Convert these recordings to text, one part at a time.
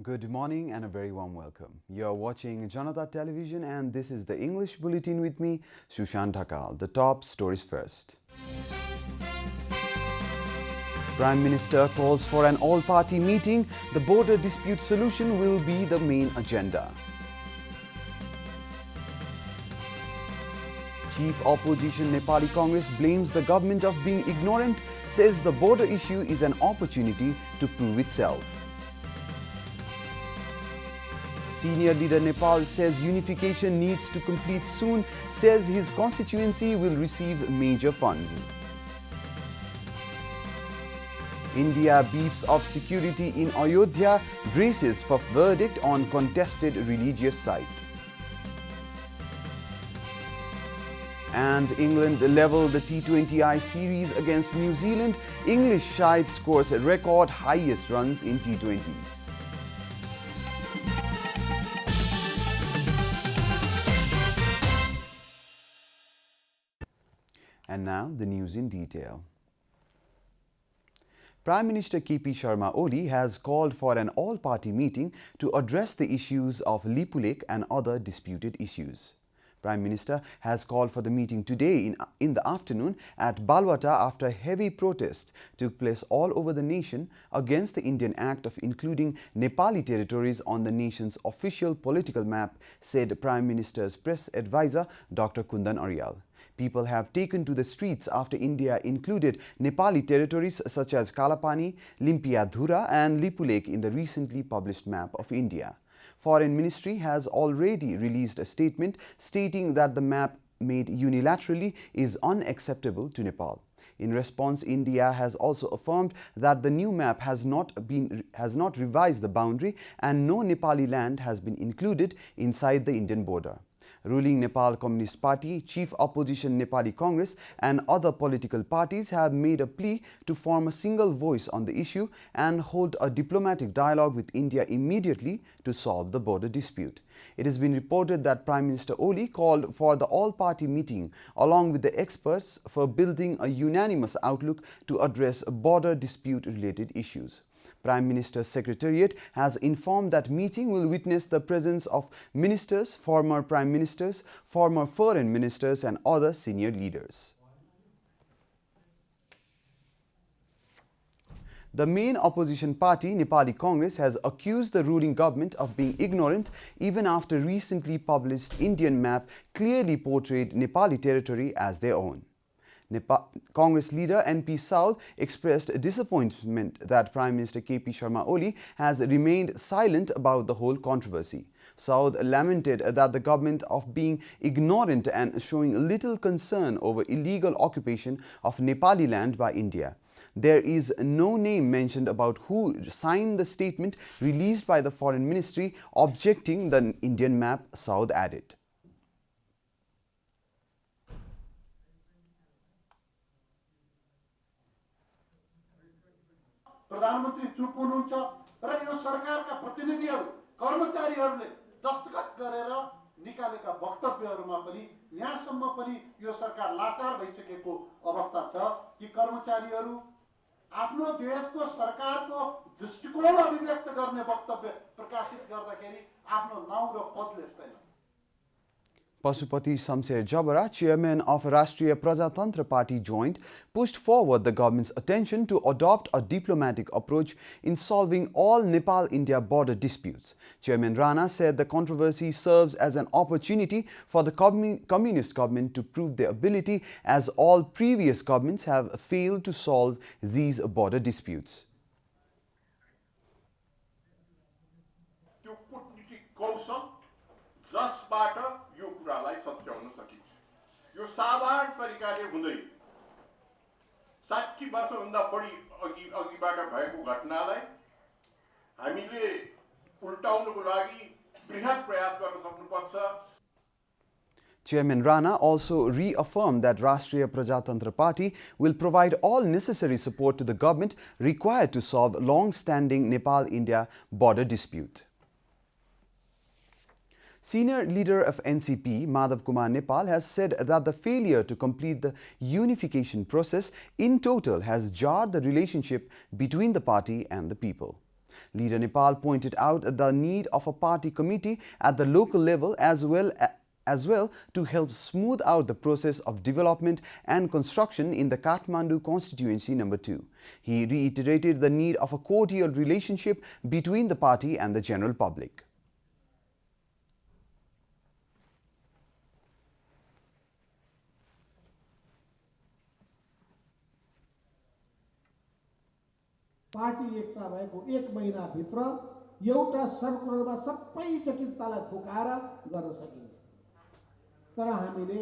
Good morning and a very warm welcome. You are watching JanataTelevision and this is the English Bulletin with me, Sushant Dhakal. The top stories first. Prime Minister calls for an all-party meeting. The border dispute solution will be the main agenda. Chief Opposition Nepali Congress blames the government of being ignorant, says the border issue is an opportunity to prove itself. Senior leader Nepal says unification needs to complete soon, says his constituency will receive major funds. India beefs up security in Ayodhya, braces for verdict on contested religious site. And England leveled the T20I series against New Zealand. English side scores record highest runs in T20s. And now the news in detail. Prime Minister KP Sharma Oli has called for an all-party meeting to address the issues of Lipulekh and other disputed issues. Prime Minister has called for the meeting today in the afternoon at Balwata after heavy protests took place all over the nation against the Indian act of including Nepali territories on the nation's official political map, said Prime Minister's press advisor Dr. Kundan Aryal. People have taken to the streets after India included Nepali territories such as Kalapani, Limpiadhura and Lipulekh in the recently published map of India. Foreign Ministry has already released a statement stating that the map made unilaterally is unacceptable to Nepal. In response, India has also affirmed that the new map has not revised the boundary and no Nepali land has been included inside the Indian border. Ruling Nepal Communist Party, Chief Opposition Nepali Congress and other political parties have made a plea to form a single voice on the issue and hold a diplomatic dialogue with India immediately to solve the border dispute. It has been reported that Prime Minister Oli called for the all-party meeting along with the experts for building a unanimous outlook to address border dispute-related issues. Prime Minister's Secretariat has informed that meeting will witness the presence of ministers, former prime ministers, former foreign ministers and other senior leaders. The main opposition party, Nepali Congress, has accused the ruling government of being ignorant even after recently published Indian map clearly portrayed Nepali territory as their own. Congress leader NP Saud expressed disappointment that Prime Minister KP Sharma Oli has remained silent about the whole controversy. Saud lamented that the government of being ignorant and showing little concern over illegal occupation of Nepali land by India. There is no name mentioned about who signed the statement released by the Foreign Ministry objecting the Indian map, Saud added. प्रधानमन्त्री चुप हुनुहुन्छ र यो सरकारका प्रतिनिधिहरू कर्मचारीहरूले दस्तखत गरेर निकालेका वक्तव्यहरूमा पनि यहाँसम्म पनि यो सरकार लाचार भइसकेको अवस्था छ कि कर्मचारीहरू आफ्नो देशको सरकारको दृष्टिकोण अभिव्यक्त गर्ने वक्तव्य प्रकाशित गर्दाखेरि आफ्नो नाउँ र पद लेख्दैन. Pasupati Shamsher Jabara, chairman of Rashtriya Prajatantra Party Joint, pushed forward the government's attention to adopt a diplomatic approach in solving all Nepal-India border disputes. Chairman Rana said the controversy serves as an opportunity for the communist government to prove their ability as all previous governments have failed to solve these border disputes. जसबाट यो कुरालाई सच्याउन सकिन्छ. यो साधारण तरिकाले हुँदैन. 60 वर्षभन्दा बढी अघिबाट भएको घटनालाई हामीले उल्टाउनको लागि बृहत प्रयास गर्न सक्नुपर्छ. Chairman Rana also reaffirmed that Rashtriya Prajatantra Party will provide all necessary support to the government required to solve long-standing Nepal-India border dispute. Senior leader of NCP, Madhav Kumar Nepal, has said that the failure to complete the unification process in total has jarred the relationship between the party and the people. Leader Nepal pointed out the need of a party committee at the local level as well to help smooth out the process of development and construction in the Kathmandu constituency number 2. He reiterated the need of a cordial relationship between the party and the general public. Party एकता भएको 1 महिनाभित्र एउटा सर्कुलरमा सबै जटिलतालाई फुकाएर गर्न सकिन्छ, तर हामीले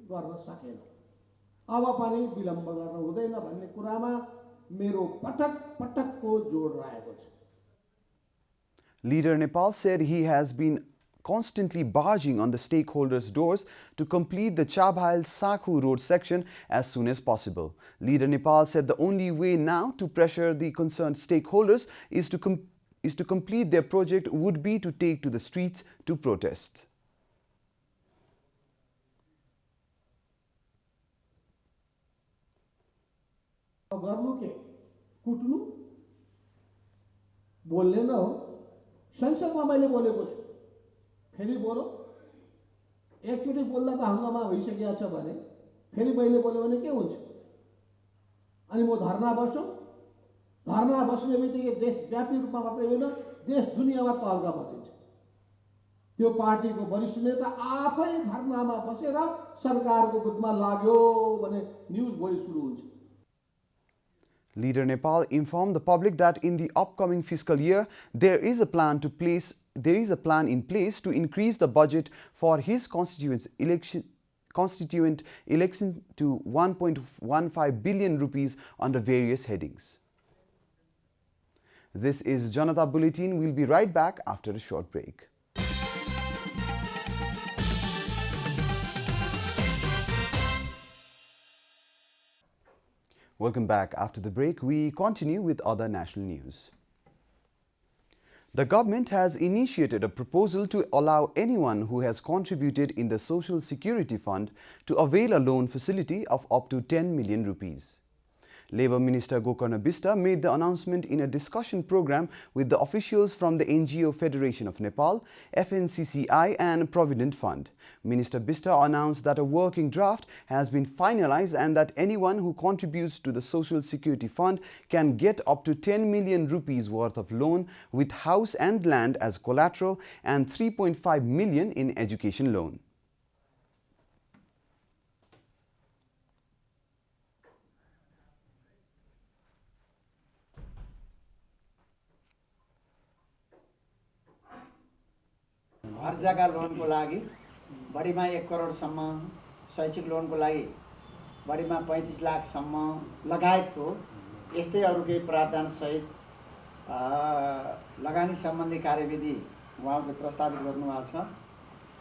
गर्न सकेनौँ। अब पनि विलम्ब गर्न हुँदैन भन्ने कुरामा मेरो पटकको जोड रहेको छ। Leader Nepal said he has been constantly barging on the stakeholders' doors to complete the Chabhail-Sakhu road section as soon as possible. Leader Nepal said the only way now to pressure the concerned stakeholders is to complete their project would be to take to the streets to protest. गर्नु के कुट्नु बोल्ने न हो। संसदमा मैले बोलेको छु, फेरि बोलो। एकचोटि बोल्दा त हंगामा भइसकेको छ भने फेरि मैले बोल्यो भने के हुन्छ? अनि म धरना बस्छु। धरना बस्ने बित्तिकै देशव्यापी रूपमा मात्रै होइन, देश दुनियाँमा तहल्का मचिन्छ। त्यो पार्टीको वरिष्ठ नेता आफै धरनामा बसेर सरकारको विरुद्धमा लाग्यो भने न्युज भोलि सुरु हुन्छ। Leader Nepal informed the public that in the upcoming fiscal year there is a plan in place to increase the budget for his constituent election to 1.15 billion rupees under various headings. This is Janata Bulletin. We'll be right back after a short break. Welcome back. After the break, we continue with other national news. The government has initiated a proposal to allow anyone who has contributed in the Social Security Fund to avail a loan facility of up to 10 million rupees. Labour Minister Gokarna Bista made the announcement in a discussion program with the officials from the NGO Federation of Nepal, FNCCI and Provident Fund. Minister Bista announced that a working draft has been finalized and that anyone who contributes to the Social Security Fund can get up to 10 million rupees worth of loan with house and land as collateral and 3.5 million in education loan. हर जग्गा लोनको लागि बढीमा 1 करोडसम्म, शैक्षिक लोनको लागि बढीमा 35 लाखसम्म लगायतको यस्तै अरु केही प्रावधानसहित लगानी सम्बन्धी कार्यविधि उहाँले प्रस्तावित गर्नुभएको छ।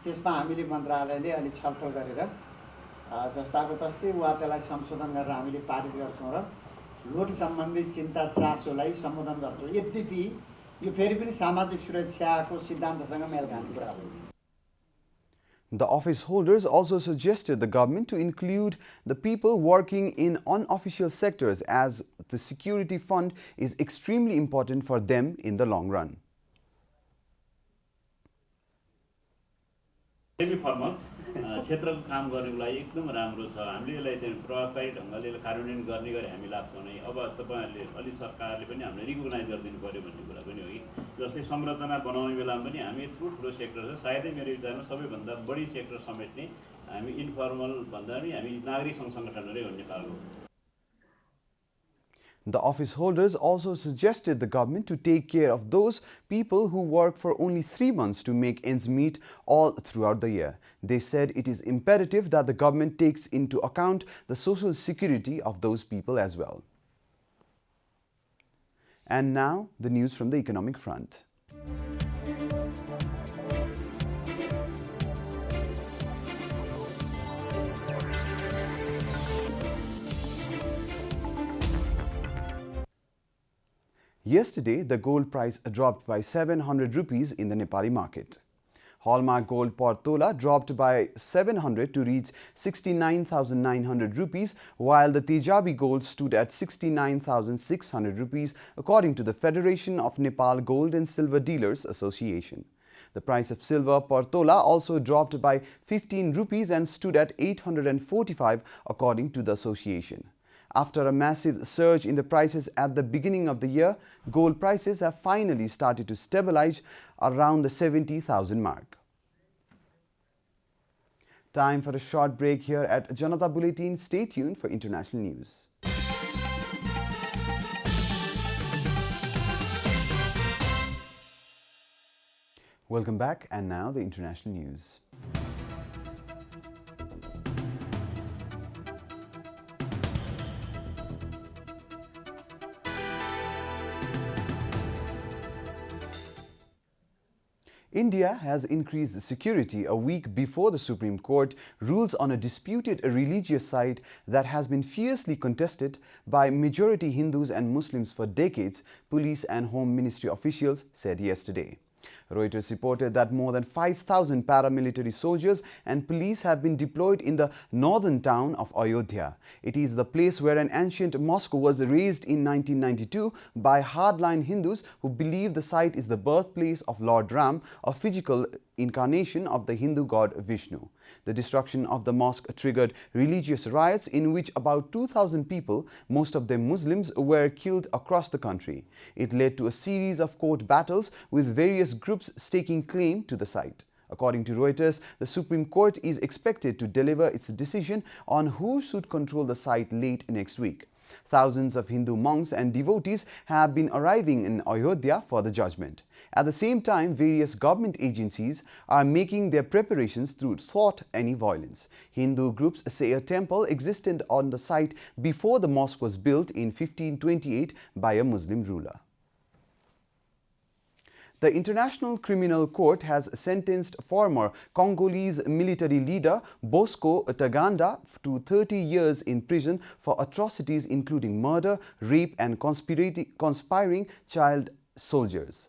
त्यसमा हामीले मन्त्रालयले अलि छलफल गरेर जस्ताको तस्तै वा त्यसलाई संशोधन गरेर हामीले पारित गर्छौं र लोन सम्बन्धी चिन्ता चासोलाई सम्बोधन गर्छौं। यद्यपि यो फेरि पनि सामाजिक सुरक्षाको सिद्धान्तसँग मेल खाने कुरा हो। The office holders also suggested the government to include the people working in unofficial sectors as the security fund is extremely important for them in the long run. क्षेत्रको काम गर्नको लागि एकदम राम्रो छ। हामीले यसलाई चाहिँ प्रभावकारी ढंगले कार्यान्वयन गर्ने गरी हामी लाग्छौं नै। अब तपाईहरुले अलि सरकारले पनि हामीले रिकग्नाइज गर्दिनु पर्यो भन्ने कुरा पनि हो कि जस्तै संरचना बनाउने बेलामा पनि हामी ठुलो सेक्टर छ। सायदै मेरो विचारमा सबैभन्दा बढी सेक्टर समेट्ने हामी इन्फर्मल भन्दा पनि हामी नागरिक संघ संगठनहरुै हो नेपालको। The office holders also suggested the government to take care of those people who work for only 3 months to make ends meet all throughout the year. They said it is imperative that the government takes into account the social security of those people as well. And now, the news from the economic front. Yesterday, the gold price dropped by 700 rupees in the Nepali market. Hallmark gold per tola dropped by 700 to reach 69,900 rupees, while the Tejabi gold stood at 69,600 rupees, according to the Federation of Nepal Gold and Silver Dealers Association. The price of silver per tola also dropped by 15 rupees and stood at 845, according to the association. After a massive surge in the prices at the beginning of the year, gold prices have finally started to stabilize around the 70,000 mark. Time for a short break here at Janata Bulletin. Stay tuned for international news. Welcome back, and now the international news. India has increased security a week before the Supreme Court rules on a disputed religious site that has been fiercely contested by majority Hindus and Muslims for decades, police and Home Ministry officials said yesterday. Reuters reported that more than 5,000 paramilitary soldiers and police have been deployed in the northern town of Ayodhya. It is the place where an ancient mosque was razed in 1992 by hardline Hindus who believe the site is the birthplace of Lord Ram, a physical incarnation of the Hindu god Vishnu. The destruction of the mosque triggered religious riots in which about 2,000 people, most of them Muslims, were killed across the country. It led to a series of court battles with various groups staking claim to the site. According to Reuters, the Supreme Court is expected to deliver its decision on who should control the site late next week. Thousands of Hindu monks and devotees have been arriving in Ayodhya for the judgment. At the same time, various government agencies are making their preparations to thwart any violence. Hindu groups say a temple existed on the site before the mosque was built in 1528 by a Muslim ruler. The International Criminal Court has sentenced former Congolese military leader Bosco Ntaganda to 30 years in prison for atrocities including murder, rape and conspiring child soldiers.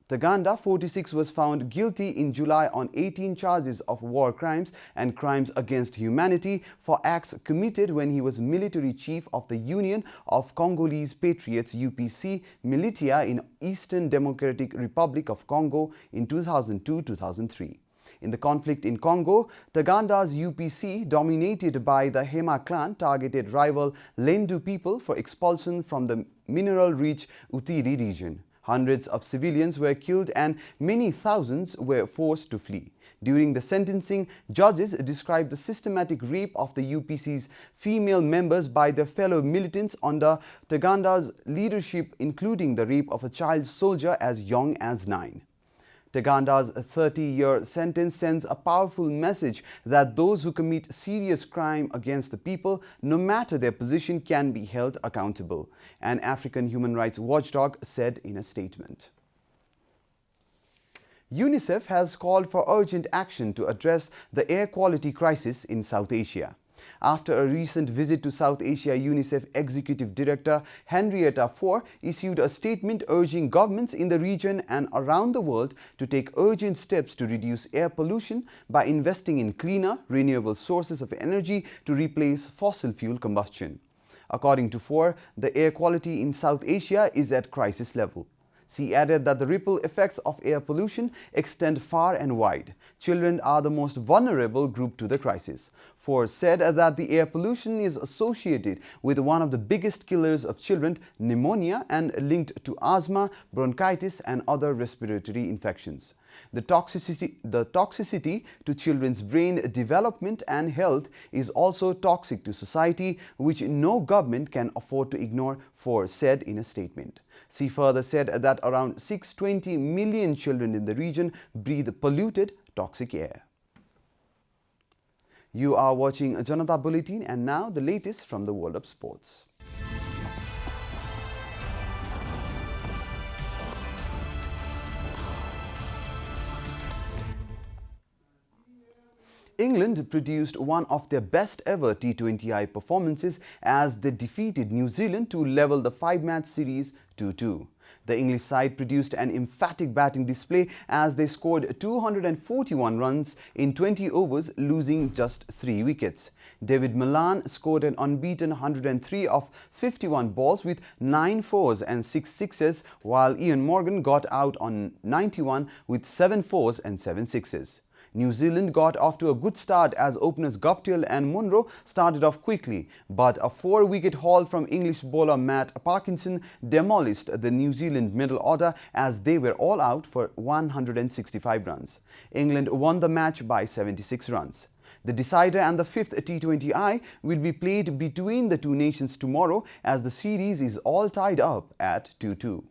Ntaganda, 46, was found guilty in July on 18 charges of war crimes and crimes against humanity for acts committed when he was military chief of the Union of Congolese Patriots UPC militia in Eastern Democratic Republic of Congo in 2002-2003. In the conflict in Congo, Ntaganda's UPC, dominated by the Hema clan, targeted rival Lendu people for expulsion from the mineral-rich Utiri region. Hundreds of civilians were killed and many thousands were forced to flee. During the sentencing, judges described the systematic rape of the UPC's female members by their fellow militants under Ntaganda's leadership, including the rape of a child soldier as young as 9. Ntaganda's 30-year sentence sends a powerful message that those who commit serious crime against the people, no matter their position, can be held accountable, an African human rights watchdog said in a statement. UNICEF has called for urgent action to address the air quality crisis in South Asia. After a recent visit to South Asia, UNICEF Executive Director Henrietta Fore issued a statement urging governments in the region and around the world to take urgent steps to reduce air pollution by investing in cleaner, renewable sources of energy to replace fossil fuel combustion. According to Fore, the air quality in South Asia is at crisis level. She added that the ripple effects of air pollution extend far and wide. Children are the most vulnerable group to the crisis. Fore said that the air pollution is associated with one of the biggest killers of children, pneumonia, and linked to asthma, bronchitis, and other respiratory infections. The toxicity to children's brain development and health is also toxic to society, which no government can afford to ignore, Fore said in a statement. She further said that around 620 million children in the region breathe polluted, toxic air. You are watching Janata Bulletin, and now the latest from the world of sports. England produced one of their best ever T20I performances as they defeated New Zealand to level the 5-match series 2-2. The English side produced an emphatic batting display as they scored 241 runs in 20 overs, losing just 3 wickets. David Malan scored an unbeaten 103 of 51 balls with 9 fours and 6 sixes, while Ian Morgan got out on 91 with 7 fours and 7 sixes. New Zealand got off to a good start as openers Guptill and Munro started off quickly, but a 4-wicket haul from English bowler Matt Parkinson demolished the New Zealand middle order as they were all out for 165 runs. England won the match by 76 runs. The decider and the 5th T20I will be played between the two nations tomorrow as the series is all tied up at 2-2.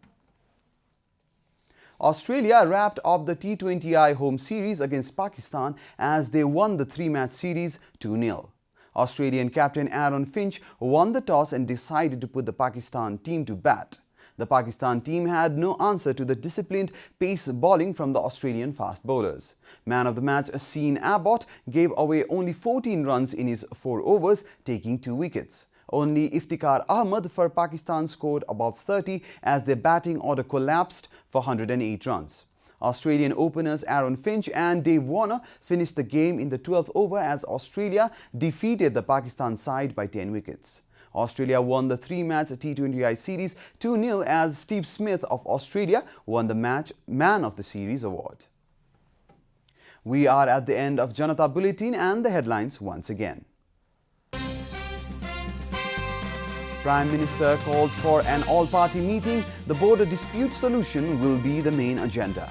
Australia wrapped up the T20I home series against Pakistan as they won the 3-match series 2-0. Australian captain Aaron Finch won the toss and decided to put the Pakistan team to bat. The Pakistan team had no answer to the disciplined pace bowling from the Australian fast bowlers. Man of the match Sean Abbott gave away only 14 runs in his 4 overs, taking 2 wickets. Only Iftikhar Ahmed for Pakistan scored above 30 as their batting order collapsed for 108 runs. Australian openers Aaron Finch and Dave Warner finished the game in the 12th over as Australia defeated the Pakistan side by 10 wickets. Australia won the 3-match T20I series 2-0 as Steve Smith of Australia won the match Man of the Series award. We are at the end of Janata Bulletin and the headlines once again. Prime Minister calls for an all-party meeting. The border dispute solution will be the main agenda.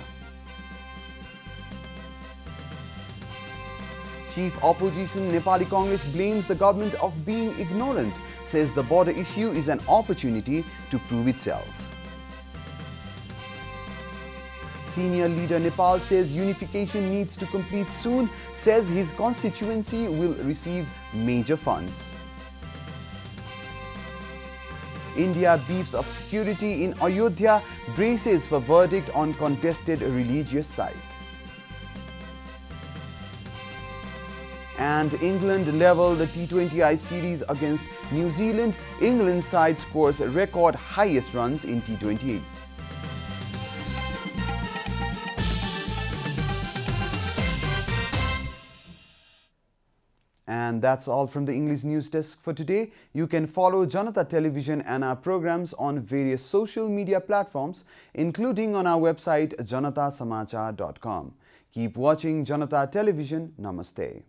Chief Opposition Nepali Congress blames the government of being ignorant, says the border issue is an opportunity to prove itself. Senior leader Nepal says unification needs to complete soon, says his constituency will receive major funds. India beefs up security in Ayodhya, braces for verdict on contested religious site. And England level the T20I series against New Zealand. England side scores record highest runs in T20As. And that's all from the English News Desk for today. You can follow Janata Television and our programs on various social media platforms, including on our website janatasamachar.com. Keep watching Janata Television. Namaste.